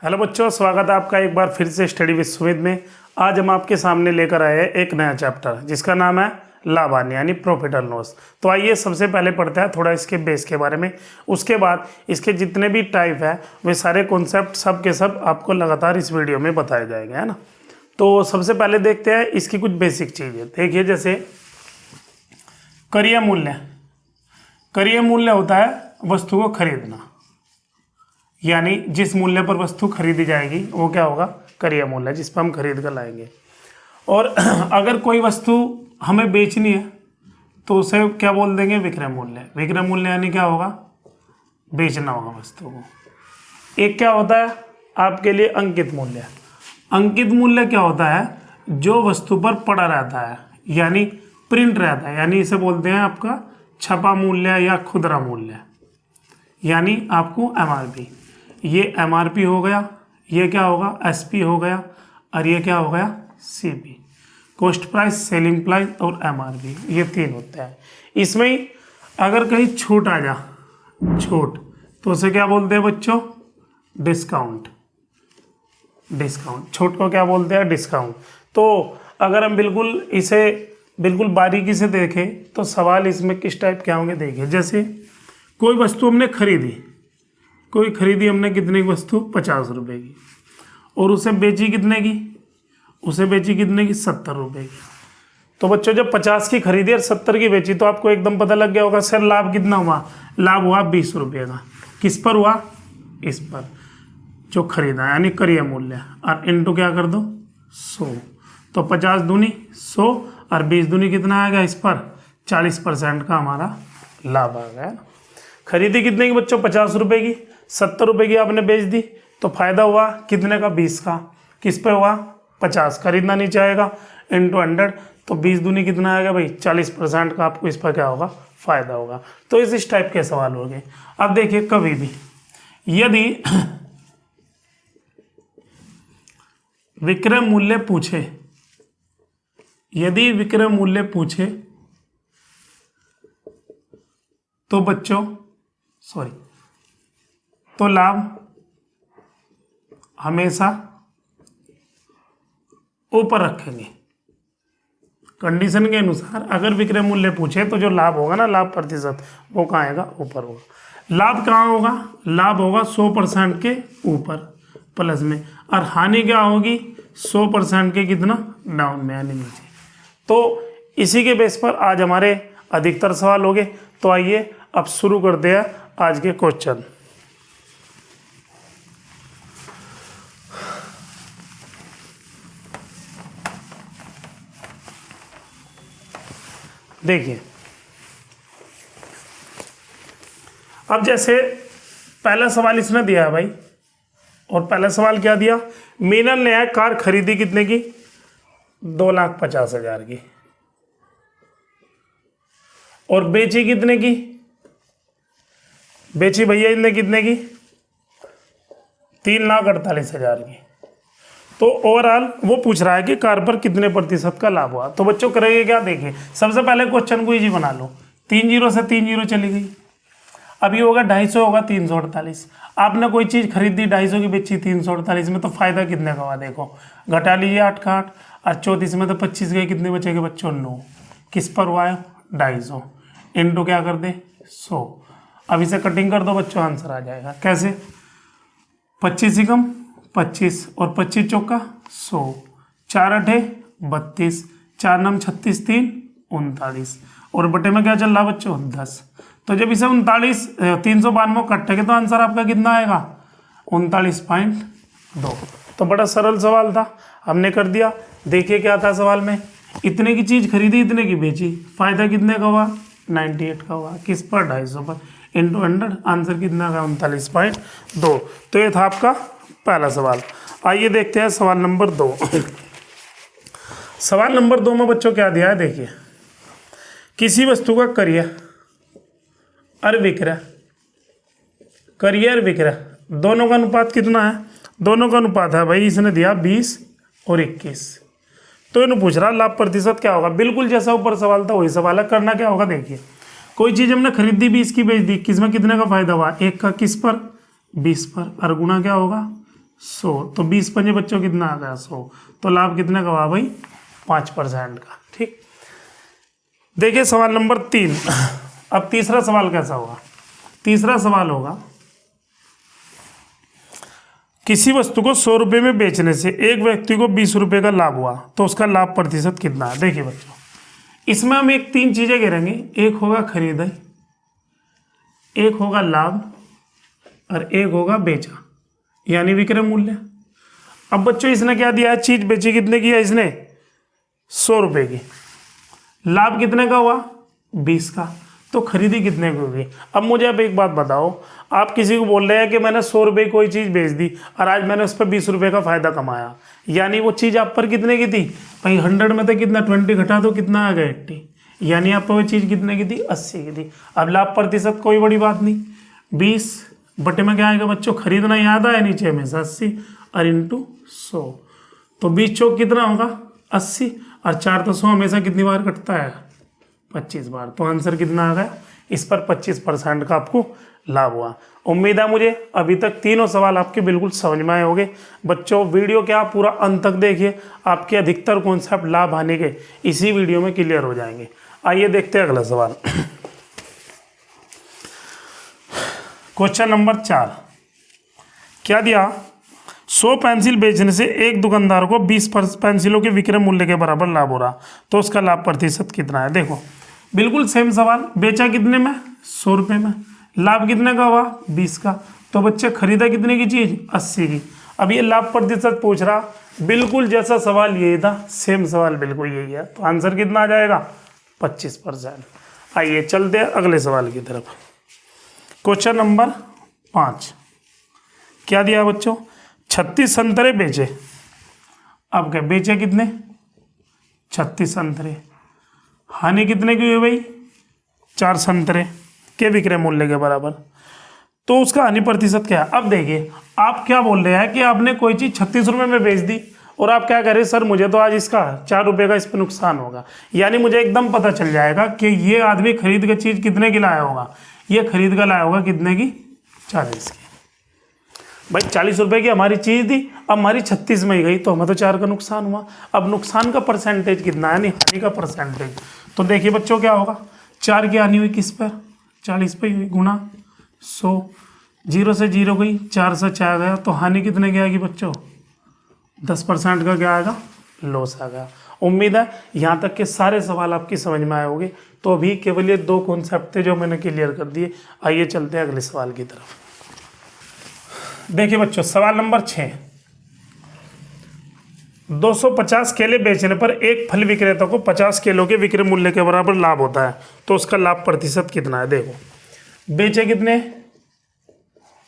Hello बच्चों, स्वागत है आपका एक बार फिर से स्टडी विद सुमित में। आज हम आपके सामने लेकर आए हैं एक नया चैप्टर जिसका नाम है लाभ हानि यानी प्रॉफिट एंड लॉस। तो आइए सबसे पहले पढ़ते हैं थोड़ा इसके बेस के बारे में। उसके बाद इसके जितने भी टाइप है वे सारे कॉन्सेप्ट सब के सब आपको लगातार इस वीडियो में बताए जाएंगे, है ना। तो सबसे पहले देखते हैं इसकी कुछ बेसिक चीज़ें। देखिए, जैसे क्रय मूल्य। क्रय मूल्य होता है वस्तु को खरीदना, यानी जिस मूल्य पर वस्तु खरीदी जाएगी वो क्या होगा, क्रय मूल्य, जिस पर हम खरीद कर लाएंगे। और अगर कोई वस्तु हमें बेचनी है तो उसे क्या बोल देंगे, विक्रय मूल्य। विक्रय मूल्य यानी क्या होगा, बेचना होगा वस्तु को। एक क्या होता है आपके लिए अंकित मूल्य। अंकित मूल्य क्या होता है, जो वस्तु पर पड़ा रहता है यानी प्रिंट रहता है, यानी इसे बोलते हैं आपका छपा मूल्य या खुदरा मूल्य, यानी आपको एमआरपी। ये एमआरपी हो गया, ये क्या होगा एसपी हो गया, और ये क्या हो गया CP, cost price, selling price और एमआरपी। ये तीन होते हैं। इसमें ही अगर कहीं छूट आ जा, छूट, तो उसे क्या बोलते हैं बच्चों, डिस्काउंट। डिस्काउंट, छूट को क्या बोलते हैं, डिस्काउंट। तो अगर हम बिल्कुल इसे बिल्कुल बारीकी से देखें तो सवाल इसमें किस टाइप के होंगे। देखिए, जैसे कोई वस्तु हमने खरीदी, कोई खरीदी हमने कितने की वस्तु, 50 रुपये की, और उसे बेची कितने की, उसे बेची कितने की, 70 रुपये की। तो बच्चों जब 50 की खरीदी और 70 की बेची तो आपको एकदम पता लग गया होगा सर लाभ कितना हुआ। लाभ हुआ 20 रुपये का। किस पर हुआ, इस पर जो खरीदा यानी क्रय मूल्य, और इनटू क्या कर दो 100। तो 50 दूनी 100 और 20 दूनी कितना आएगा, इस पर 40% का हमारा लाभ आ गया। खरीदी कितने की बच्चों, 50 रुपये की, 70 रुपये की आपने बेच दी, तो फायदा हुआ कितने का, 20 का। किस पे हुआ, 50। खरीदना नहीं चाहेगा इंटू 100, तो 20 दूनी कितना आएगा भाई, 40% का आपको इस पर क्या होगा, फायदा होगा। तो इस टाइप के सवाल हो गए। अब देखिए, कभी भी यदि विक्रय मूल्य पूछे, यदि विक्रय मूल्य पूछे तो बच्चों तो लाभ हमेशा ऊपर रखेंगे। कंडीशन के अनुसार अगर विक्रय मूल्य पूछे तो जो लाभ होगा ना, लाभ प्रतिशत, वो कहाँ आएगा, ऊपर होगा। लाभ कहाँ होगा, लाभ होगा 100% के ऊपर प्लस में, और हानि क्या होगी 100% के कितना, डाउन में यानी नीचे। तो इसी के बेस पर आज हमारे अधिकतर सवाल हो गए। तो आइए अब शुरू करते हैं आज के क्वेश्चन। देखिए, अब जैसे पहला सवाल इसने दिया है भाई, और पहला सवाल क्या दिया, मीनल ने कार खरीदी कितने की, 2,50,000 की, और बेची कितने की, बेची भैया इनने कितने की, 3,48,000 की। तो ओवरऑल वो पूछ रहा है कि कार पर कितने प्रतिशत का लाभ हुआ। तो बच्चों करेंगे क्या, देखिए सबसे पहले क्वेश्चन को इजी बना लो। 3 जीरो से 3 जीरो चली गई, अब ये होगा 250 होगा 348। आपने कोई चीज़ खरीदी 250 की, बेची 348 में, तो फायदा कितने का हुआ, देखो घटा लीजिए 8 का 8, और 34 में तो 25 गए, कितने बचेंगे बच्चों, 9। किस पर हुआ है, 250 इंटू क्या कर दे 100। अब इसे कटिंग कर दो बच्चों, आंसर आ जाएगा। कैसे, 25 ही कम 25 और 25 चौका 100, 4 8 32, 4 9 36, 3 39, और बटे में क्या चल रहा बच्चों 10। तो जब इसे 39 392 कटेंगे तो आंसर आपका कितना आएगा, 39.2। तो बड़ा सरल सवाल था, हमने कर दिया। देखिए क्या था सवाल में, इतने की चीज़ खरीदी, इतने की बेची, फायदा कितने का हुआ, 98 का हुआ। किस पर, 250 पर, इंटू 100, आंसर कितना का, 39.2। तो ये था आपका पहला सवाल। आइए देखते हैं सवाल नंबर 2। सवाल नंबर 2 में बच्चों क्या दिया है, देखिए किसी वस्तु का क्रय और विक्रय, क्रय और विक्रय दोनों का अनुपात कितना है, दोनों का अनुपात है भाई, इसने दिया 20 और 21। तो इन्हें पूछ रहा लाभ प्रतिशत क्या होगा। बिल्कुल जैसा ऊपर सवाल था वही सवाल है। करना क्या होगा, देखिए कोई चीज़ हमने खरीदी 20 की, बेच दी, किस में कितने का फायदा हुआ, 1 का, किस पर 20 पर, और गुणा क्या होगा 100, तो 20 पंजे बच्चों कितना आ गया 100, तो लाभ कितने का हुआ भाई 5% का। ठीक, देखिए सवाल नंबर 3। अब तीसरा सवाल कैसा होगा? तीसरा सवाल होगा किसी वस्तु को 100 रुपये में बेचने से एक व्यक्ति को 20 रुपये का लाभ हुआ तो उसका लाभ प्रतिशत कितना है? देखिए बच्चों, इसमें हम एक 3 चीजें गिनेंगे, एक होगा खरीदाई, एक होगा लाभ और एक होगा बेचा, यानी विक्रय मूल्य। अब बच्चों इसने क्या दिया है? चीज बेची कितने की है इसने? 100 रुपये की। लाभ कितने का हुआ? 20 का। तो खरीदी कितने की होगी? अब मुझे आप एक बात बताओ, आप किसी को बोल रहे हैं कि मैंने 100 रुपये कोई चीज़ बेच दी और आज मैंने उस पर 20 रुपये का फायदा कमाया, यानी वो चीज़ आप पर कितने की थी भाई? 100 में तो कितना 20 घटा दो कितना आ गया 80, यानी आप पर वो चीज़ कितने की थी? 80 की थी। अब लाभ प्रतिशत कोई बड़ी बात नहीं, 20 बटे में क्या आएगा बच्चों? खरीदना याद आया नीचे हमेशा 80 और इंटू 100, तो 20 चौक कितना होगा? 80 और 4 तो 100 हमेशा कितनी बार कटता है? 25 बार। तो आंसर कितना आ गया? इस पर 25% का आपको लाभ हुआ। उम्मीद है मुझे अभी तक तीनों सवाल आपके बिल्कुल समझ में आए होंगे। बच्चों वीडियो क्या पूरा अंत तक देखिए, आपके अधिकतर कॉन्सेप्ट लाभ हानि के इसी वीडियो में क्लियर हो जाएंगे। आइए देखते हैं अगला सवाल। क्वेश्चन नंबर 4 क्या दिया? 100 पेंसिल बेचने से एक दुकानदार को 20 पेंसिलों के विक्रय मूल्य के बराबर लाभ हो रहा तो उसका लाभ प्रतिशत कितना है? देखो बिल्कुल सेम सवाल, बेचा कितने में? 100 रुपये में। लाभ कितने का हुआ? 20 का। तो बच्चे खरीदा कितने की चीज़? 80 की। अब ये लाभ प्रतिशत पूछ रहा, बिल्कुल जैसा सवाल यही था, सेम सवाल बिल्कुल यही है, तो आंसर कितना आ जाएगा? 25%। आइए चलते हैं अगले सवाल की तरफ। क्वेश्चन नंबर 5 क्या दिया बच्चों? 36 संतरे बेचे। अब क्या बेचे कितने? 36 संतरे। हानि कितने की हुई भाई? 4 संतरे के विक्रय मूल्य के बराबर, तो उसका हानि प्रतिशत क्या है? अब देखिए आप क्या बोल रहे हैं कि आपने कोई चीज़ 36 रुपये में बेच दी और आप क्या कह रहे हैं? सर मुझे तो आज इसका 4 रुपये का इस पर नुकसान होगा, यानी मुझे एकदम पता चल जाएगा कि ये आदमी खरीद के चीज़ कितने की लाया होगा? ये खरीद कर लाया होगा कितने की? 40 की। भाई 40 रुपये की हमारी चीज़ थी, अब हमारी 36 में ही गई, तो हमें तो 4 का नुकसान हुआ। अब नुकसान का परसेंटेज कितना है? यानी हानि का परसेंटेज। तो देखिए बच्चों क्या होगा? 4 की हानि हुई किस पर? 40 पे हुई, गुना 100, 0 से 0 गई, 4 से 4 गया, तो हानि कितने की आएगी बच्चों? 10% का क्या आएगा? लॉस आ गया। उम्मीद है यहाँ तक के सारे सवाल आपकी समझ में आए होंगे। तो अभी केवल ये 2 कॉन्सेप्ट थे जो मैंने क्लियर कर दिए। आइए चलते हैं अगले सवाल की तरफ। देखिए बच्चों सवाल नंबर 6, 250 केले बेचने पर एक फल विक्रेता को 50 किलो के विक्रय मूल्य के बराबर लाभ होता है तो उसका लाभ प्रतिशत कितना है? देखो बेचे कितने?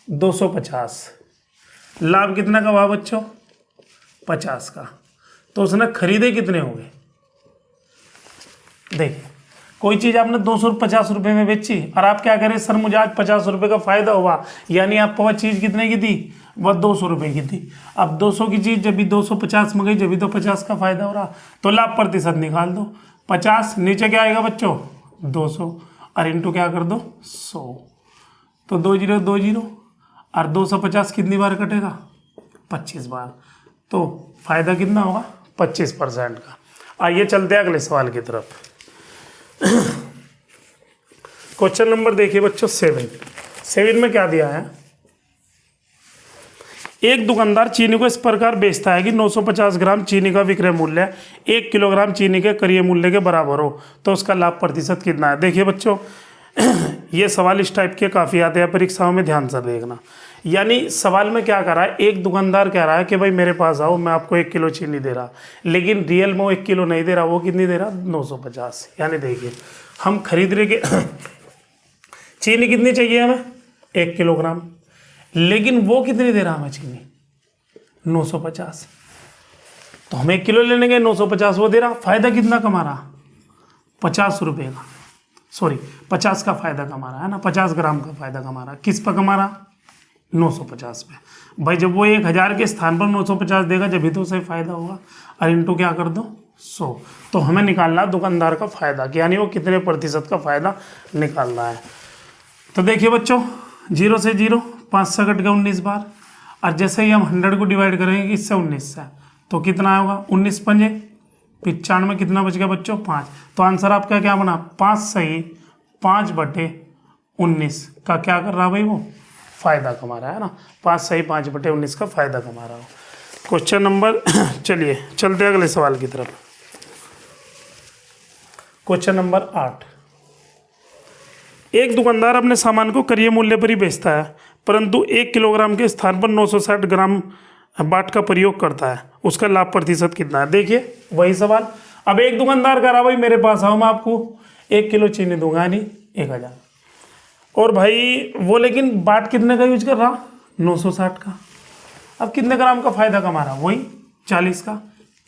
250, लाभ कितना का हुआ बच्चों? 50 का। तो उसने खरीदे कितने हो गए? देखिए कोई चीज़ आपने 250 रुपये में बेची और आप क्या करें? सर मुझे आज 50 रुपये का फायदा हुआ, यानी आपको वह चीज़ कितने की थी? वह 200 रुपये की थी। अब 200 की चीज़ जब भी 250 में गई, जब भी तो 50 का फायदा हो रहा, तो लाभ प्रतिशत निकाल दो। 50 नीचे क्या आएगा बच्चों? 200 और इंटू क्या कर दो? 100, तो 2 0 2 0 और 250 कितनी बार कटेगा? 25 बार। तो फायदा कितना होगा? 25% का। आइए चलते हैं अगले सवाल की तरफ। क्वेश्चन नंबर देखिए बच्चों 7 में क्या दिया है? एक दुकानदार चीनी को इस प्रकार बेचता है कि 950 ग्राम चीनी का विक्रय मूल्य 1 किलोग्राम चीनी के क्रय मूल्य के बराबर हो तो उसका लाभ प्रतिशत कितना है? देखिए बच्चों ये सवाल इस टाइप के काफ़ी आते हैं परीक्षाओं में, ध्यान से देखना। यानी सवाल में क्या कर रहा है? एक दुकानदार कह रहा है कि भाई मेरे पास आओ, मैं आपको 1 किलो चीनी दे रहा, लेकिन रियल में वो 1 किलो नहीं दे रहा, वो कितनी दे रहा? 950। यानी देखिए हम खरीद रहे के चीनी कितनी चाहिए हमें? 1 किलोग्राम, लेकिन वो कितनी दे रहा हमें चीनी? 950। तो हम 1 किलो लेने गए, 950 वो दे रहा। फायदा कितना कमा रहा? 50 रुपये का, सॉरी 50 का फायदा कमा रहा है ना, 50 ग्राम का फायदा कमा रहा। किस पर कमा रहा? 950 पे। भाई जब वो 1000 के स्थान पर 950 देगा जब भी तो उसे फायदा होगा, और इंटू क्या कर दो? 100। तो हमें निकालना दुकानदार का फायदा, यानी वो कितने प्रतिशत का फायदा निकालना है। तो देखिए बच्चों 0 से 0, 5 से कट गया 19 बार, और जैसे ही हम 100 को डिवाइड करेंगे किससे 19 से, तो कितना होगा 19 पंजे 95, कितना बच गया बच्चों 5। तो आंसर आपका क्या बना 5 सही 5/19 का क्या कर रहा भाई वो फायदा कमा रहा है ना, 5 सही 5/19 का फायदा कमा रहा हो। क्वेश्चन नंबर चलिए चलते अगले सवाल की तरफ। क्वेश्चन नंबर 8, एक दुकानदार अपने सामान को क्रय मूल्य पर ही बेचता है परंतु 1 किलोग्राम के स्थान पर 960 ग्राम बाट का प्रयोग करता है, उसका लाभ प्रतिशत कितना है। देखिए वही सवाल, अब एक दुकानदार कह रहा भाई मेरे पास आओ मैं आपको 1 किलो चीनी दूंगा नहीं 1000, और भाई वो लेकिन बाट कितने का यूज कर रहा 960 का। अब कितने ग्राम का फायदा कमा रहा वही 40 का,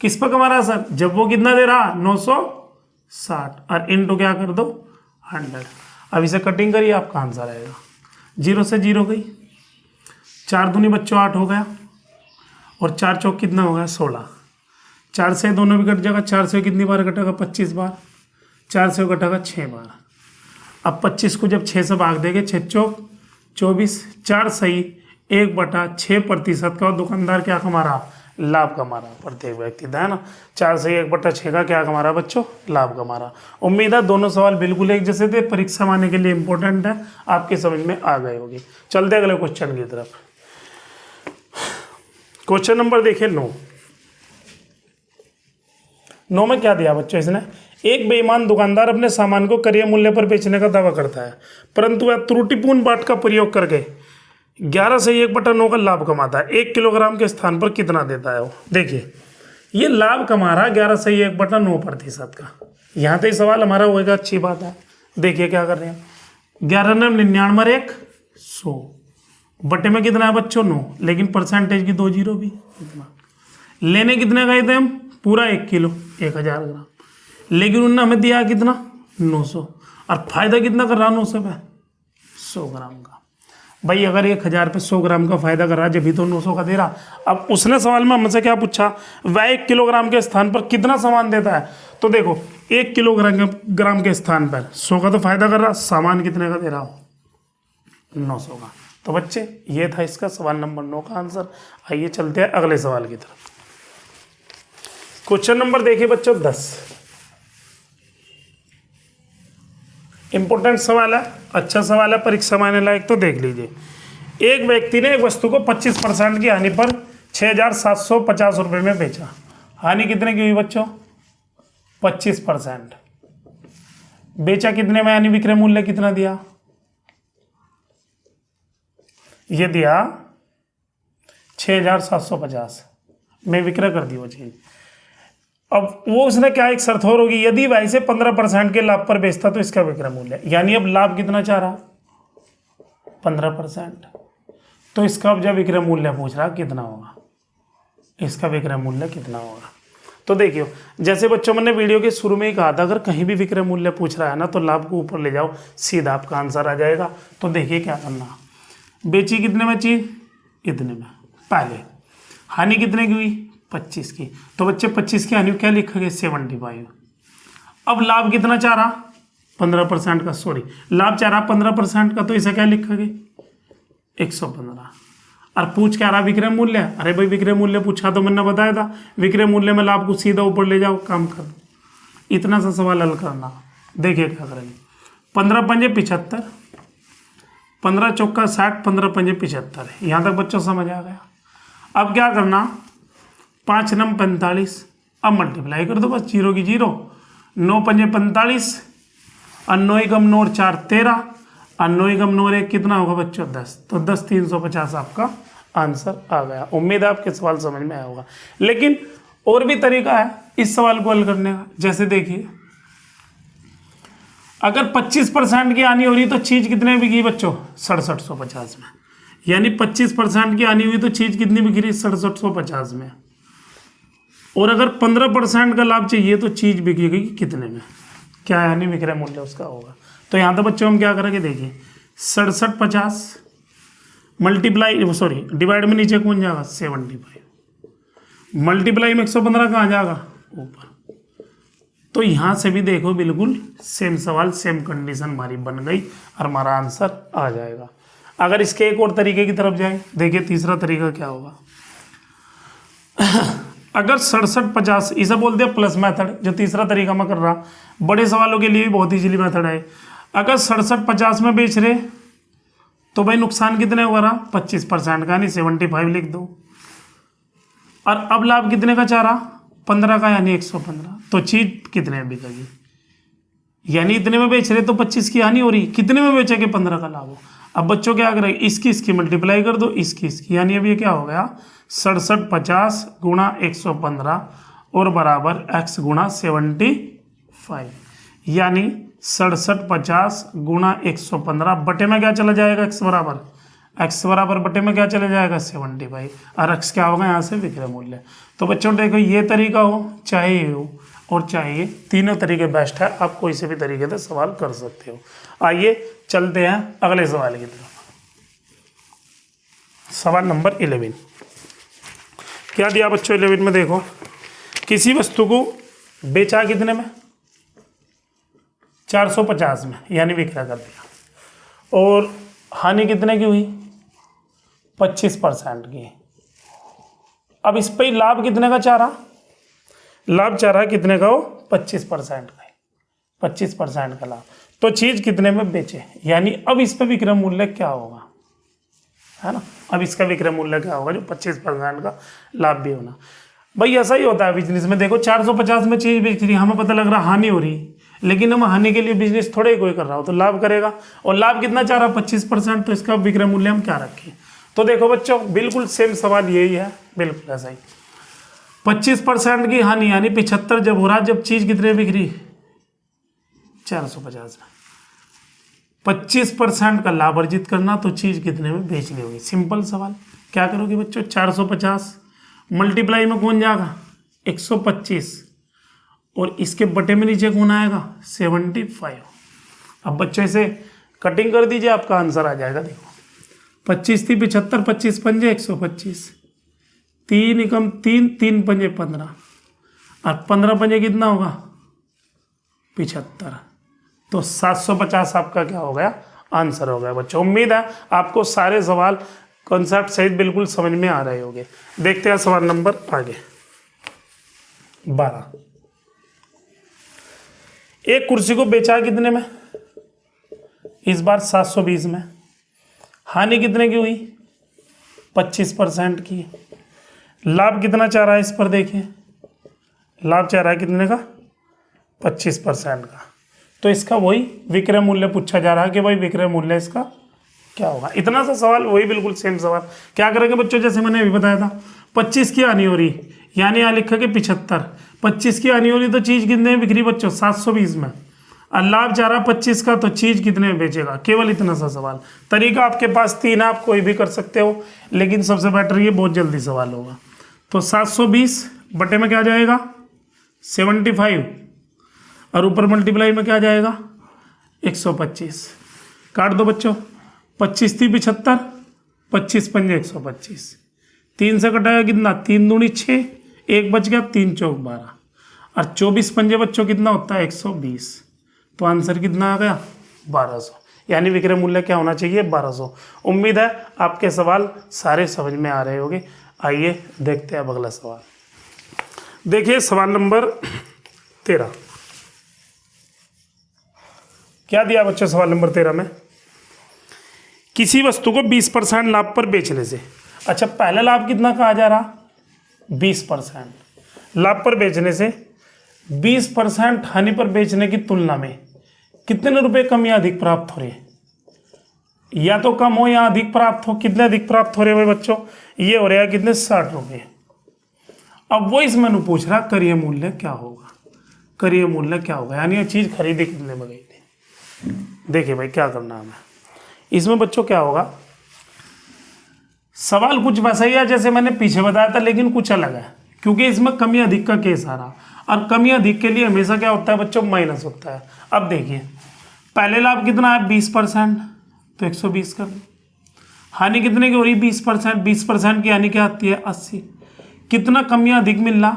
किस पर कमा रहा सर जब वो कितना दे रहा 960 और इनटू क्या कर दो 100। अब इसे कटिंग करिए आपका आंसर आएगा 0 से 0 गई, 4 दूनी बच्चों 8 हो गया और 4 चौक कितना हो गया 16, 4 से दोनों भी कट जाएगा, 4 से कितनी बार कटेगा 25 बार, 4 से कटेगा 6 बार। अब 25 को जब 6 से भाग देंगे 6 चौक 24, 4 सही 1/6% का दुकानदार क्या कमा रहा लाभ कमा रहा प्रत्येक व्यक्ति है ना, 4 से 1/6 का क्या कमा रहा बच्चों लाभ कमा रहा। उम्मीद है दोनों सवाल बिल्कुल एक जैसे थे, परीक्षा में आने के लिए इंपॉर्टेंट है, आपके समझ में आ गए होगी। चलते अगले क्वेश्चन की तरफ। क्वेश्चन नंबर देखिए 9 में क्या दिया बच्चों इसने, एक बेईमान दुकानदार अपने सामान को क्रय मूल्य पर बेचने का दावा करता है परंतु वह त्रुटिपूर्ण बाट का प्रयोग करके 11 से 1/9 का लाभ कमाता है, 1 किलोग्राम के स्थान पर कितना देता है वो। देखिए ये लाभ कमा रहा 11 से 1/9% का, यहाँ तक सवाल हमारा होएगा, अच्छी बात है। देखिए क्या कर रहे हैं 11 9 99 1 100 बटे में कितना है बच्चों 9, लेकिन परसेंटेज की 2 जीरो भी इतना। लेने कितने गए थे हम पूरा 1 किलो 1000 ग्राम, लेकिन उन्होंने हमें दिया कितना 900 और फायदा कितना कर रहा 900 पे 100 ग्राम का। भाई अगर 1000 पे 100 ग्राम का फायदा कर रहा जब भी तो 900 का दे रहा। अब उसने सवाल में हमसे क्या पूछा वह 1 किलोग्राम के स्थान पर कितना सामान देता है, तो देखो 1 किलोग्राम के स्थान पर 100 का तो फायदा कर रहा, सामान कितने का दे रहा हो 900 का। तो बच्चे ये था इसका सवाल नंबर 9 का आंसर। आइए चलते हैं अगले सवाल की तरफ। क्वेश्चन नंबर देखिए बच्चों 10, इंपॉर्टेंट सवाल है, अच्छा सवाल है, परीक्षा में आने लायक, तो देख लीजिए। एक व्यक्ति ने एक वस्तु को 25% की हानि पर 6750 रुपये में बेचा। हानि कितने की हुई बच्चों 25%। बेचा कितने में, यानी विक्रय मूल्य कितना दिया, ये दिया 6750 में विक्रय कर दी वो चीज। अब वो उसने क्या एक शर्त और होगी, यदि वह इसे 15% के लाभ पर बेचता तो इसका विक्रय मूल्य, यानी अब लाभ कितना चाह रहा 15%, तो इसका अब जब विक्रय मूल्य पूछ रहा कितना होगा, इसका विक्रय मूल्य कितना होगा। तो देखियो जैसे बच्चों मैंने वीडियो के शुरू में ही कहा था, अगर कहीं भी विक्रय मूल्य पूछ रहा है ना तो लाभ को ऊपर ले जाओ, सीधा आपका आंसर आ जाएगा। तो देखिए क्या करना, बेची कितने में चीज इतने में, पहले हानि कितने की हुई 25 की, तो बच्चे 25 की हानि क्या लिखेंगे 75। अब लाभ कितना चाह रहा 15% का, सॉरी लाभ चाह रहा 15% का, तो इसे क्या लिखेंगे 115। और पूछ क्या रहा विक्रय मूल्य, अरे भाई विक्रय मूल्य पूछा तो मैंने बताया था, विक्रय मूल्य में लाभ को सीधा ऊपर ले जाओ, काम कर दो, इतना सा सवाल हल करना। देखिए क्या करेंगे, 15 पंजे 75, 15 चौका 60, 15 पंजे 75, यहाँ तक बच्चों समझ आ गया। अब क्या करना 5 नम 45, अब मल्टीप्लाई कर दो बस, 0 की 0, 9 पंजे 45 और 9 एकम 9 4 13 और 9 एकम 9 1 कितना होगा बच्चों 10, तो 10 350 आपका आंसर आ गया। उम्मीद है आपके सवाल समझ में आया होगा, लेकिन और भी तरीका है इस सवाल को हल करने का। जैसे देखिए अगर 25% की हानि हो रही तो चीज कितने बिकी बच्चों 6750 में, यानी 25% की हानि हुई तो चीज कितनी बिक रही 6750 में, और अगर 15% का लाभ चाहिए तो चीज बिकेगी कितने में, क्या यानी विक्रय मूल्य उसका होगा। तो यहाँ तो बच्चों हम क्या करेंगे, देखिए 6750 मल्टीप्लाई सॉरी डिवाइड में नीचे कौन जाएगा 75, मल्टीप्लाई में 115 कहाँ जाएगा ऊपर। तो यहाँ से भी देखो बिल्कुल सेम सवाल सेम कंडीशन हमारी बन गई और हमारा आंसर आ जाएगा। अगर इसके एक और तरीके की तरफ जाए, देखिए तीसरा तरीका क्या होगा। अगर 67-50, इसे बोलते हैं प्लस मेथड, जो तीसरा तरीका मैं कर रहा, बड़े सवालों के लिए भी बहुत इजीली मेथड है। अगर 67-50 में बेच रहे तो भाई नुकसान कितने हो रहा, 25% का, यानी 75 लिख दो। और अब लाभ कितने का चाह रहा, 15 का, यानी 115। तो चीज कितने में बिकेगी, यानी इतने में बेच रहे तो 25 की हानि हो रही, कितने में बेचेंगे, 15 का लाभ हो। अब बच्चों क्या करेंगे, इसकी मल्टीप्लाई कर दो, इसकी, यानी अब ये क्या हो गया, 67-50 गुणा 115 और बराबर x गुणा 75, यानी 67-50 गुणा 115 बटे में क्या चला जाएगा, x बराबर बटे में क्या चला जाएगा, 75, और x क्या होगा यहाँ से विक्रय मूल्य। तो बच्चों देखो ये तरीका हो चाहे ये हो और चाहे ये, तीनों तरीके बेस्ट है, आप कोई से भी तरीके से सवाल कर सकते हो। आइए चलते हैं अगले सवाल की तरफ। सवाल नंबर 11 क्या दिया बच्चों, 11 में देखो, किसी वस्तु को बेचा कितने में, 450 में, यानी विक्रय कर दिया, और हानि कितने की हुई, 25% की। अब इस पे लाभ कितने का चाह रहा, लाभ चाह रहा कितने का हो, 25% का, 25% का लाभ। तो चीज कितने में बेचे, यानी अब इस पे विक्रय मूल्य क्या होगा, है ना। अब इसका विक्रय मूल्य क्या होगा, जो 25% का लाभ भी होना। भाई ऐसा ही होता है बिजनेस में, देखो 450 में चीज बेच रही, हमें पता लग रहा हानि हो रही, लेकिन हम हानि के लिए बिजनेस थोड़े ही कोई कर रहा हो, तो लाभ करेगा, और लाभ कितना चाह रहा, 25%, तो इसका विक्रय मूल्य हम क्या रखें। तो देखो बच्चों बिल्कुल सेम सवाल यही है, बिल्कुल ऐसा ही, 25% की हानि यानी 75 जब हो रहा, जब चीज कितने बिक रही, 450 में, 25% का लाभ अर्जित करना, तो चीज कितने में बेचनी होगी। सिंपल सवाल, क्या करोगे बच्चों, 450 मल्टीप्लाई में कौन जाएगा, 125, और इसके बटे में नीचे कौन आएगा, 75। अब बच्चों इसे कटिंग कर दीजिए, आपका आंसर आ जाएगा। देखो 25 थी 75, 25 पंजे 125, 3 एकम 3, 3 पंजे 15, और 15 पंजे कितना होगा, 75। तो 750 आपका क्या हो गया, आंसर हो गया बच्चों। उम्मीद है आपको सारे सवाल कॉन्सेप्ट सहित बिल्कुल समझ में आ रहे होंगे। देखते हैं सवाल नंबर आगे 12। एक कुर्सी को बेचा कितने में, इस बार 720 में, हानि कितने की हुई, 25% की। लाभ कितना चाह रहा है, इस पर देखिए, लाभ चाह रहा है कितने का, 25% का। तो इसका वही विक्रय मूल्य पूछा जा रहा है कि भाई विक्रय मूल्य इसका क्या होगा। इतना सा सवाल, वही बिल्कुल सेम सवाल। क्या करेंगे बच्चों, जैसे मैंने अभी बताया था, 25 की हानि हो रही, यानी यहाँ लिखा कि 75, 25 की हानि हो रही, तो चीज कितने में बिक रही बच्चों, 720 में, और लाभ चाह रहा 25 का, तो चीज कितने में बेचेगा। केवल इतना सा सवाल। तरीका आपके पास 3 है, आप कोई भी कर सकते हो, लेकिन सबसे बेटर ये बहुत जल्दी सवाल होगा। तो 720 बटे में क्या जाएगा, 75, और ऊपर मल्टीप्लाई में क्या जाएगा, 125। काट दो बच्चों, 25 थी 75, 25 पंजे 125, 3 से कटाया कितना, 3 दूनी 6, 1 बच गया, 3 चौक 12, और 24 पंजे बच्चों कितना होता है, 120। तो आंसर कितना आ गया, 1200, यानी विक्रय मूल्य क्या होना चाहिए, 1200। उम्मीद है आपके सवाल सारे समझ में आ रहे होंगे। आइए देखते हैं अब अगला सवाल। देखिए सवाल नंबर 13 क्या दिया बच्चों, सवाल नंबर 13 में, किसी वस्तु को 20% लाभ पर बेचने से, अच्छा पहला लाभ कितना कहा जा रहा, 20% लाभ पर बेचने से 20% हानि पर बेचने की तुलना में कितने रुपए कम या अधिक प्राप्त हो रहे हैं, या तो कम हो या अधिक प्राप्त हो। कितने अधिक प्राप्त हो रहे हैं बच्चों, ये हो रहा है कितने, 60 रुपये। अब वो इस मेनू पूछ रहा क्रय मूल्य क्या होगा, क्रय मूल्य क्या होगा, यानी ये चीज खरीदी कितने में गई थी। देखिए भाई क्या करना हमें इसमें बच्चों, क्या होगा, सवाल कुछ वैसा ही है जैसे मैंने पीछे बताया था, लेकिन कुछ अलग है, क्योंकि इसमें कमी अधिक का केस आ रहा, और कमी अधिक के लिए हमेशा क्या होता है बच्चों, माइनस होता है। अब देखिए पहले लाभ कितना है, 20%, तो 120 कर दो। हानि कितने की हो रही, 20%, 20% की हानि क्या आती है, 80। कितना कम या अधिक मिल रहा,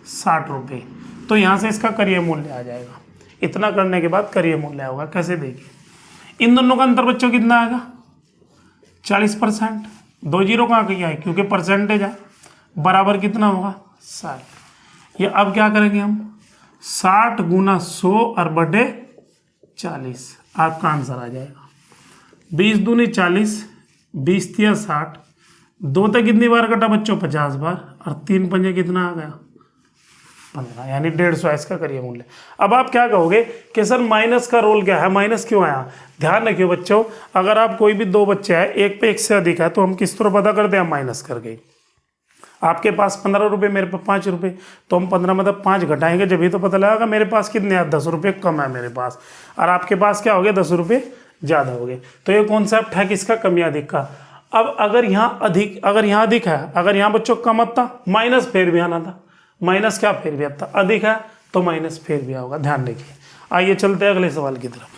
60 रुपये। तो यहाँ से इसका क्रय मूल्य आ जाएगा। इतना करने के बाद क्रय मूल्य होगा, कैसे देखिए, इन दोनों का अंतर बच्चों कितना आएगा, 40%, 2 जीरो कहाँ किया है क्योंकि परसेंटेज है, बराबर कितना होगा 60। ये अब क्या करेंगे हम 60 गुना 100 और बटे 40, आपका आंसर आ जाएगा 20 दूनी 40, 20 तिया 60, 2 तक कितनी बार कटा बच्चों 50 बार, और 3 पंजे कितना आ गया 15, यानी 150 इसका करिए मूल्य। अब आप क्या कहोगे कि सर माइनस का रोल क्या है, माइनस क्यों आया? ध्यान रखिए बच्चों, अगर आप कोई भी 2 बच्चे हैं, एक पे एक से अधिक है, तो हम किस तरह पता करते हैं? माइनस करके। आपके पास 15 रुपये, मेरे पास 5 रुपये, तो हम 15 मतलब 5 घटाएंगे, जब ही तो पता लगेगा मेरे पास कितने हैं, 10 रुपये कम है मेरे पास, और आपके पास क्या हो गया 10 रुपये ज़्यादा हो गए। तो ये कॉन्सेप्ट है किसका? कमी अधिक का। अब अगर यहाँ अधिक, अगर यहाँ अधिक है, अगर यहाँ बच्चों कम आता, माइनस फिर भी आना था, माइनस क्या फिर भी आता, अधिक है तो माइनस फिर भी होगा, ध्यान रखिए। आइए चलते हैं अगले सवाल की तरफ।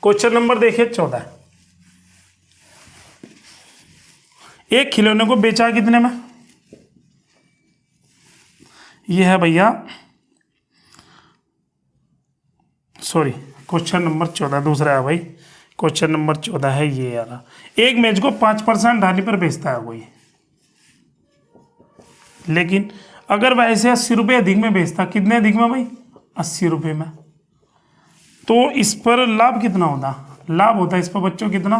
क्वेश्चन नंबर देखिए 14। एक खिलौने को बेचा कितने में? यह है भैया, सॉरी क्वेश्चन नंबर 14 दूसरा है भाई, क्वेश्चन नंबर 14 है ये यार। एक मैच को 5% हानि पर बेचता है कोई, लेकिन अगर वह ऐसे 80 रुपये अधिक में बेचता, कितने अधिक में भाई? 80 रुपये में, तो इस पर लाभ कितना होता? लाभ होता है इस पर बच्चों कितना?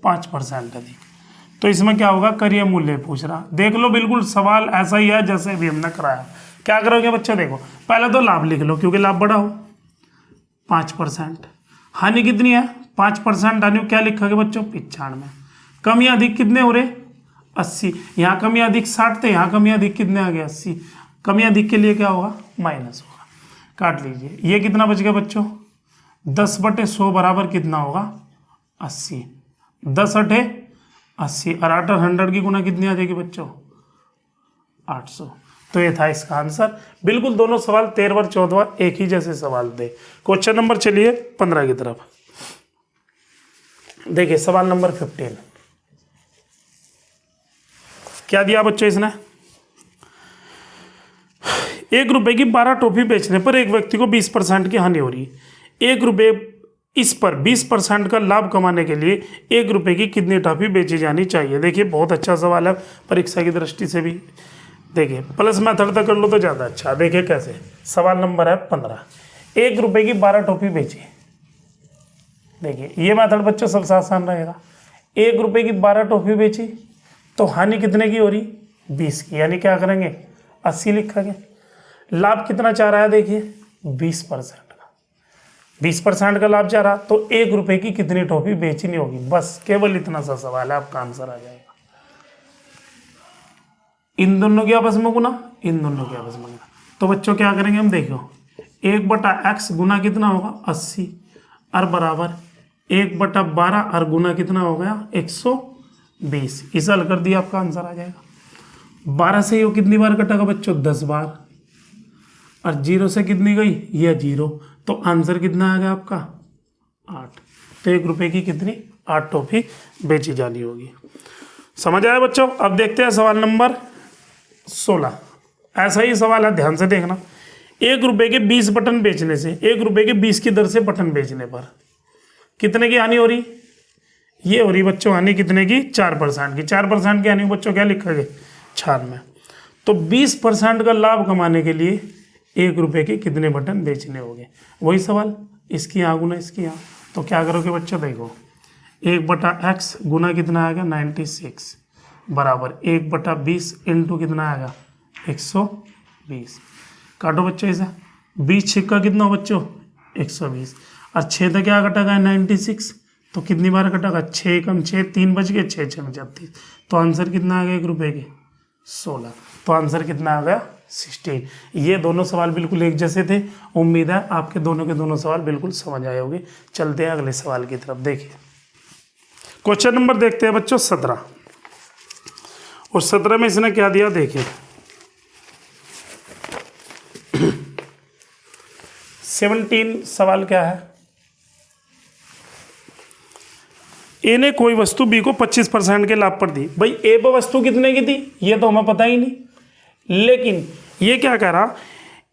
5% अधिक। तो इसमें क्या होगा? करिए मूल्य पूछ रहा, देख लो बिल्कुल सवाल ऐसा ही है जैसे भी हमने कराया। क्या करोगे बच्चों? देखो पहले तो लाभ लिख लो क्योंकि लाभ बड़ा हो, 5%। हानि कितनी है? 5%। हानि क्या लिखोगे बच्चों? 95। कम या अधिक कितने हो रहे? 80। यहाँ कम या अधिक 60 थे, यहाँ कम या अधिक कितने आ गए? 80। कम या अधिक के लिए क्या होगा? माइनस होगा। काट लीजिए, ये कितना बच गया बच्चों? 10/100 बराबर कितना होगा? 80। 10 अठे 80, और 8 100 की गुना कितनी आ जाएगी बच्चों? 800। तो ये था इसका आंसर। बिल्कुल दोनों सवाल 13 और 14 एक ही जैसे सवाल थे। क्वेश्चन नंबर चलिए 15 की तरफ। देखिए सवाल नंबर 15 क्या दिया बच्चों इसने? 1 रुपए की 12 टॉफी बेचने पर एक व्यक्ति को 20% की हानि हो रही। 1 रुपए, इस पर 20% का लाभ कमाने के लिए 1 रुपए की कितनी टॉफी बेची जानी चाहिए? देखिए बहुत अच्छा सवाल है परीक्षा की दृष्टि से भी। देखिए प्लस मेथड तक कर लो तो ज़्यादा अच्छा। देखिए कैसे, सवाल नंबर है 15। 1 रुपए की 12 टॉफी बेची। देखिए ये मेथड बच्चों सबसे आसान रहेगा। 1 रुपए की 12 टॉफी बेची तो हानि कितने की हो रही? 20 की, यानी क्या करेंगे? 80 लिखेंगे। लाभ कितना चाह रहा है? देखिए 20% का, 20% का लाभ चाह रहा, तो 1 रुपए की कितनी टॉफी बेचनी होगी? बस केवल इतना सा सवाल है, आपका आंसर आ जाएगा। इन दोनों की आपस में गुना, इन दोनों की आपस में गुना। तो बच्चों क्या करेंगे हम? देखो 1/x गुना कितना होगा? 80, और बराबर 1/12 और गुना कितना हो गया? 120। इसे हल कर दिया, आपका आंसर आ जाएगा। 12 से ये कितनी बार कटेगा बच्चों? 10 बार, और 0 से कितनी गई? ये 0, तो आंसर कितना आ गया आपका? 8। तो 1 रुपए की कितनी? 8 टॉफी बेची जानी होगी। समझ आया बच्चों? अब देखते हैं सवाल नंबर 16। ऐसा ही सवाल है, ध्यान से देखना। 1 रुपए के 20 बटन बेचने से, 1 रुपए के 20 की दर से बटन बेचने पर कितने की हानि हो रही? ये हो रही बच्चों हानि कितने की? 4% की। 4% की हानि बच्चों क्या लिखोगे? 96। तो 20% का लाभ कमाने के लिए 1 रुपए के कितने बटन बेचने होंगे? वही सवाल, इसकी यहाँ गुना इसकी यहाँ। तो क्या करोगे बच्चों? देखो 1/x गुना कितना आएगा? 96 बराबर 1/20 इंटू कितना आएगा? 120। काटो बच्चों इसे, 20 छिक्का कितना हो बच्चों? 120, और 6 तो क्या कटेगा? 96। तो कितनी बार कटेगा? 6 कम 6, 3 बच गए, 6 6 36। तो आंसर कितना आ गया 1 रुपए के? 16। तो आंसर कितना आ गया? 16। ये दोनों सवाल बिल्कुल एक जैसे थे। उम्मीद है आपके दोनों के दोनों सवाल बिल्कुल समझ आए होंगे। चलते हैं अगले सवाल की तरफ। देखिए क्वेश्चन नंबर देखते हैं बच्चों 17, और 17 में इसने क्या दिया? देखिए 17 सवाल क्या है? ए ने कोई वस्तु बी को 25% के लाभ पर दी। भाई ए पर वस्तु कितने की थी ये तो हमें पता ही नहीं, लेकिन ये क्या कह रहा?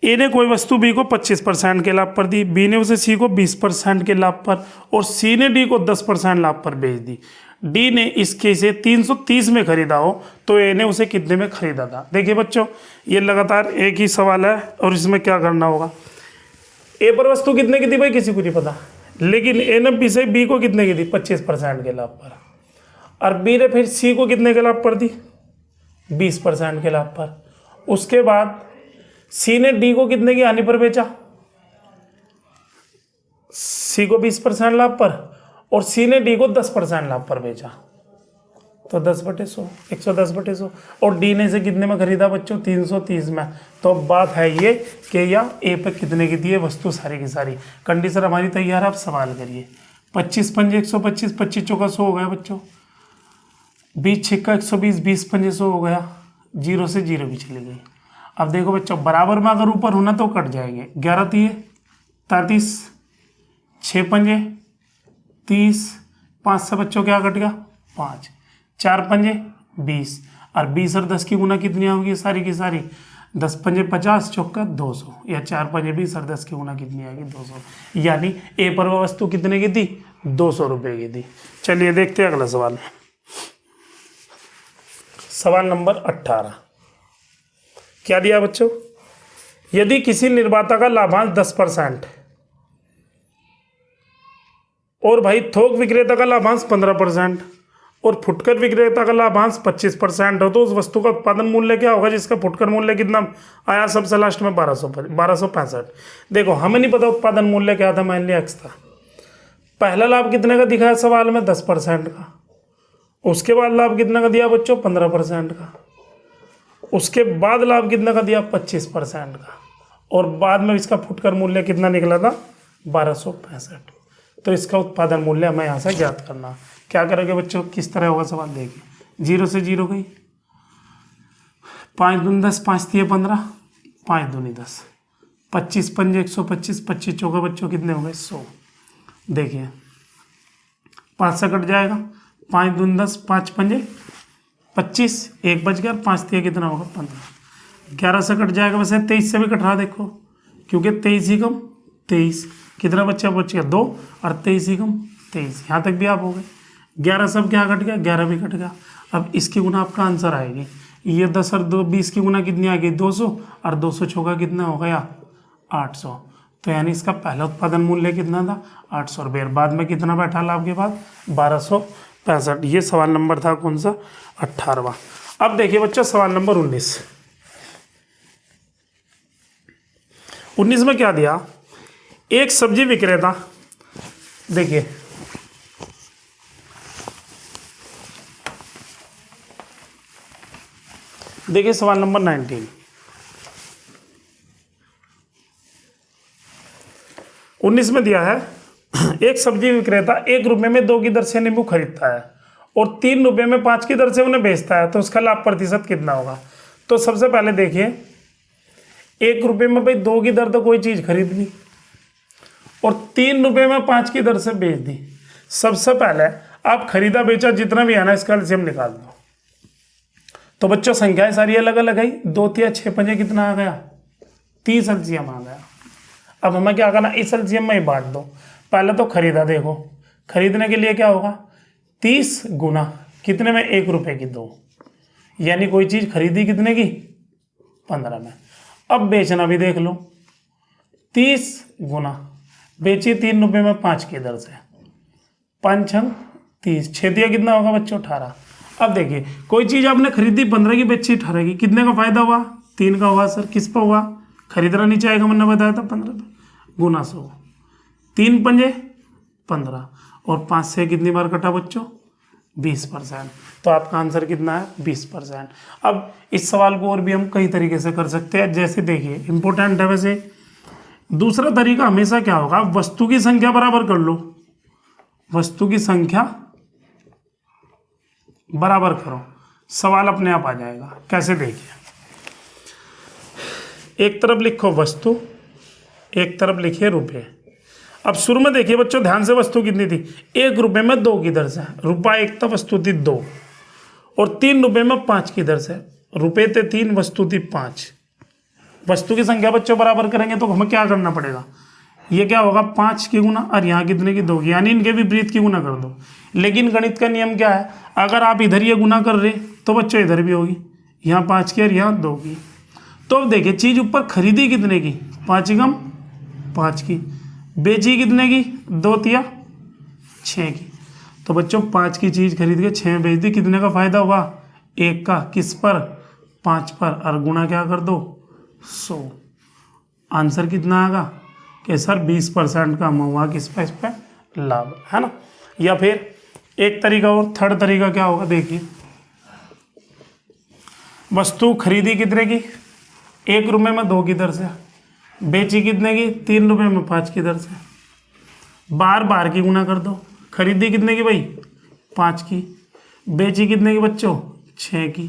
ए ने कोई वस्तु बी को 25% के लाभ पर दी, बी ने उसे सी को 20% के लाभ पर और सी ने डी को 10% लाभ पर बेच दी। डी ने इसके से 330 में खरीदा हो तो ए ने उसे कितने में खरीदा था। देखिए बच्चों, ये लगातार एक ही सवाल है और इसमें क्या करना होगा। ए पर वस्तु कितने की थी भाई, किसी को नहीं पता, लेकिन ए ने बी से बी को कितने की दी, 25% के लाभ पर, और बी ने फिर सी को कितने के लाभ पर दी, 20% के लाभ पर। उसके बाद सी ने डी को कितने की हानि पर बेचा, सी को 20% लाभ पर और सी ने डी को 10% लाभ पर बेचा, तो 10/100, 110/100। और डी ने इसे कितने में खरीदा बच्चों, 330 में। तो बात है ये कि या ए पे कितने की दी है वस्तु सारी की सारी। कंडीशन हमारी तैयार है, आप सवाल करिए। 25 पंजे 125, 25 चौका 100 हो गया बच्चों, 20 छिक्का 120, 20 पंजे 100 हो गया, 0 से 0 भी चली गई। अब देखो बच्चों, बराबर में अगर ऊपर होना तो कट जाएंगे। 11 तिये 33, 6 पंजे 30, 5 से बच्चों क्या कट गया, 5, 4 पंजे 20, और 20 और 10 की गुना कितनी होगी सारी की सारी, 10 पंजे 50, चौका 200, या 4 पंजे 20 और 10 की गुना कितनी आएगी, 200। यानी ए पर वह वस्तु कितने की दी, 200 रुपये की दी। चलिए देखते हैं अगला सवाल। सवाल नंबर 18 क्या दिया बच्चों, यदि किसी निर्माता का लाभांश 10% और भाई थोक विक्रेता का लाभांश 15% और फुटकर विक्रेता का लाभांश 25% हो, तो उस वस्तु का उत्पादन मूल्य क्या होगा जिसका फुटकर मूल्य कितना आया, सबसे लास्ट में 1265। देखो हमें नहीं पता उत्पादन मूल्य क्या था, मान लिया एक्स था। पहला लाभ कितने का दिखाया सवाल में, 10% का। उसके बाद लाभ कितना का दिया बच्चों, 15% का। उसके बाद लाभ कितना का दिया, 25% का। और बाद में इसका फुटकर मूल्य कितना निकला था, 1265। तो इसका उत्पादन मूल्य हमें यहाँ से ज्ञात करना। क्या करोगे बच्चों, किस तरह होगा सवाल, देखिए 0 से 0 गई, 5 दूनी 10, 5 तिये 15, 5 दूनी 10, 25 पंजे 125, 25 चौका बच्चों कितने हो गए, 100। देखिए 5 से कट जाएगा, 5 दूनी 10, 5 पंजे 25, 1 बच गया, 5 तिये कितना होगा, 15। 11 से कट जाएगा, वैसे 23 से भी कट रहा देखो, क्योंकि 23 ही कम 23, कितना बच्चा बच गया, 2, और 23 ही कम 23, यहाँ तक भी आप हो गए। 11 सब क्या कट गया, 11 भी कट गया। अब इसकी गुना आपका आंसर आएगी, ये 10 और 2 20 की गुना कितनी आ गई, 200, और 200 चौका कितना हो गया, 800। तो यानी इसका पहला उत्पादन मूल्य कितना था, 800 रुपये। बाद में कितना बैठा लाभ के बाद, 1265। ये सवाल नंबर था कौन सा, 18वां। अब देखिए बच्चों सवाल नंबर 19 में क्या दिया, एक सब्जी विक्रेता, देखिए सवाल नंबर 19 में दिया है, एक सब्जी विक्रेता 1 रुपये में 2 की दर से नींबू खरीदता है और 3 रुपये में 5 की दर से उन्हें बेचता है, तो उसका लाभ प्रतिशत कितना होगा। तो सबसे पहले देखिए 1 रुपये में भाई 2 की दर तो कोई चीज़ खरीद ली और 3 रुपये में 5 की दर से बेच दी। सबसे पहले आप खरीदा बेचा जितना भी है ना, इसका एलसीएम निकाल दो। तो बच्चों संख्याएं सारी अलग अलग आई, 2 तिया 6 पंजे कितना आ गया, 30 एलसीएम आ गया। अब हमें क्या करना, इस एलसीएम में ही बांट दो। पहले तो खरीदा, देखो खरीदने के लिए क्या होगा, 30 गुना कितने में, 1 रुपये की 2, यानी कोई चीज़ खरीदी कितने की, 15 में। अब बेचना भी देख लो, 30 गुना बेची 3 रुपये में 5 की दर से, 5 छंग 30, 6 दिया कितना होगा बच्चों, 18। अब देखिए कोई चीज़ आपने खरीदी 15 की, बेची 18 की, कितने का फायदा हुआ, 3 का हुआ सर। किस पर हुआ, खरीदना नहीं चाहेगा, मैंने बताया था 15 पे, गुना 100, 3 पंजे 15 और 5 से कितनी बार कटा बच्चों, 20%। तो आपका आंसर कितना है, 20%। अब इस सवाल को और भी हम कई तरीके से कर सकते हैं, जैसे देखिए इंपॉर्टेंट है वैसे। दूसरा तरीका हमेशा क्या होगा, वस्तु की संख्या बराबर कर लो, वस्तु की संख्या बराबर करो, सवाल अपने आप आ जाएगा। कैसे, देखिए एक तरफ लिखो वस्तु, एक तरफ लिखिए रुपये। अब शुरू में देखिए बच्चों ध्यान से, वस्तु कितनी थी, 1 रुपये में 2 की दर से, रुपया 1 था, वस्तु थी 2, और 3 रुपये में 5 की दर से, रुपये थे 3, वस्तु थी 5। वस्तु की संख्या बच्चों बराबर करेंगे तो हमें क्या करना पड़ेगा, ये क्या होगा 5 की गुना और यहाँ कितने की 2 की, यानी इनके विपरीत की गुना कर दो। लेकिन गणित का नियम क्या है, अगर आप इधर ये गुना कर रहे तो बच्चों इधर भी होगी, यहाँ 5 की और यहाँ 2 की। तो अब देखिए चीज़ ऊपर खरीदी कितने की, 5 गम 5 की, बेची कितने की, 2 तिया 6 की। तो बच्चों 5 की चीज़ खरीद के 6 बेच दी, कितने का फायदा हुआ, 1 का, किस पर, 5 पर, और गुना क्या कर दो 100। आंसर कितना आएगा कि सर 20% कम हुआ किस पे, इस पे लाभ, है ना। या फिर एक तरीका और, थर्ड तरीका क्या होगा, देखिए वस्तु खरीदी कितने की, 1 रुपये में 2 की दर से, बेची कितने की, 3 रुपये में 5 की दर से, बार बार की गुना कर दो। खरीदी कितने की भाई, 5 की, बेची कितने की बच्चों, 6 की,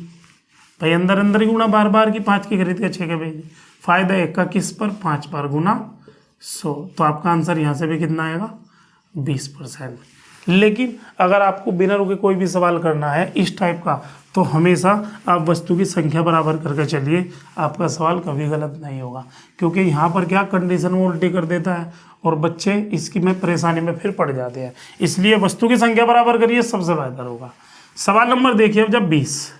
भाई अंदर अंदर ही गुना, बार बार की, 5 की खरीद के 6 के बेची, फायदा 1 का, किस पर, 5 पर, गुना 100। तो आपका आंसर यहाँ से भी कितना आएगा, 20%। लेकिन अगर आपको बिना रुके कोई भी सवाल करना है इस टाइप का, तो हमेशा आप वस्तु की संख्या बराबर करके चलिए, आपका सवाल कभी गलत नहीं होगा। क्योंकि यहाँ पर क्या कंडीशन वो उल्टी कर देता है और बच्चे इसकी में परेशानी में फिर पड़ जाते हैं। इसलिए वस्तु की संख्या बराबर करिए, सबसे बेहतर होगा। सवाल नंबर देखिए अब, जब 20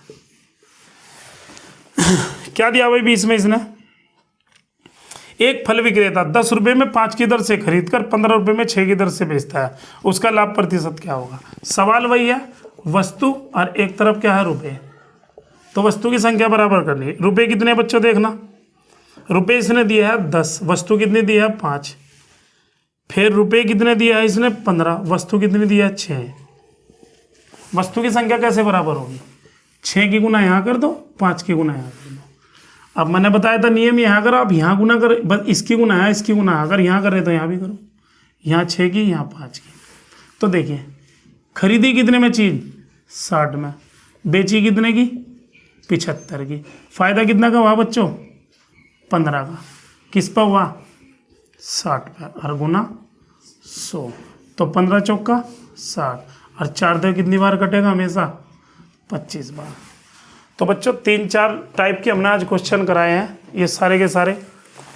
क्या दिया भाई 20 में इसने, एक फल विक्रेता 10 रुपये में 5 की दर से खरीद कर 15 रुपये में 6 की दर से बेचता है, उसका लाभ प्रतिशत क्या होगा। सवाल वही है, वस्तु और एक तरफ क्या है रुपये, तो वस्तु की संख्या बराबर करनी है। रुपये कितने बच्चों देखना, रुपये इसने दिया है 10, वस्तु कितनी दी है 5, फिर रुपये कितने दिया है इसने 15, वस्तु कितनी दी है 6। वस्तु की संख्या कैसे बराबर होगी, 6 की गुना यहाँ कर दो, 5 की गुना यहाँ कर दो। अब मैंने बताया था नियम यहाँ करो, आप यहाँ गुना कर, बस इसकी गुना है, इसकी गुना, अगर यहाँ कर रहे तो यहाँ भी करो, यहाँ 6 की, यहाँ 5 की। तो देखिए खरीदी कितने में चीज़, 60 में, बेची कितने की, 75 की, फायदा कितना का हुआ बच्चों, 15 का, किस पर हुआ, 60 पर, और गुना 100। तो 15 चौका 60, और 4 दो कितनी बार कटेगा, हमेशा 25 बार। तो बच्चों 3-4 टाइप के हमने आज क्वेश्चन कराए हैं, ये सारे के सारे,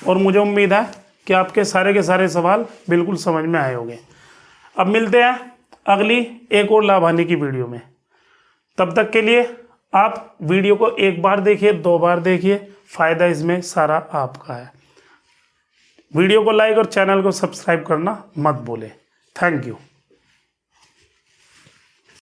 और मुझे उम्मीद है कि आपके सारे के सारे सवाल बिल्कुल समझ में आए होंगे। अब मिलते हैं अगली एक और लाभ हानि की वीडियो में। तब तक के लिए आप वीडियो को 1 बार देखिए, 2 बार देखिए, फ़ायदा इसमें सारा आपका है। वीडियो को लाइक और चैनल को सब्सक्राइब करना मत भूलें। Thank you.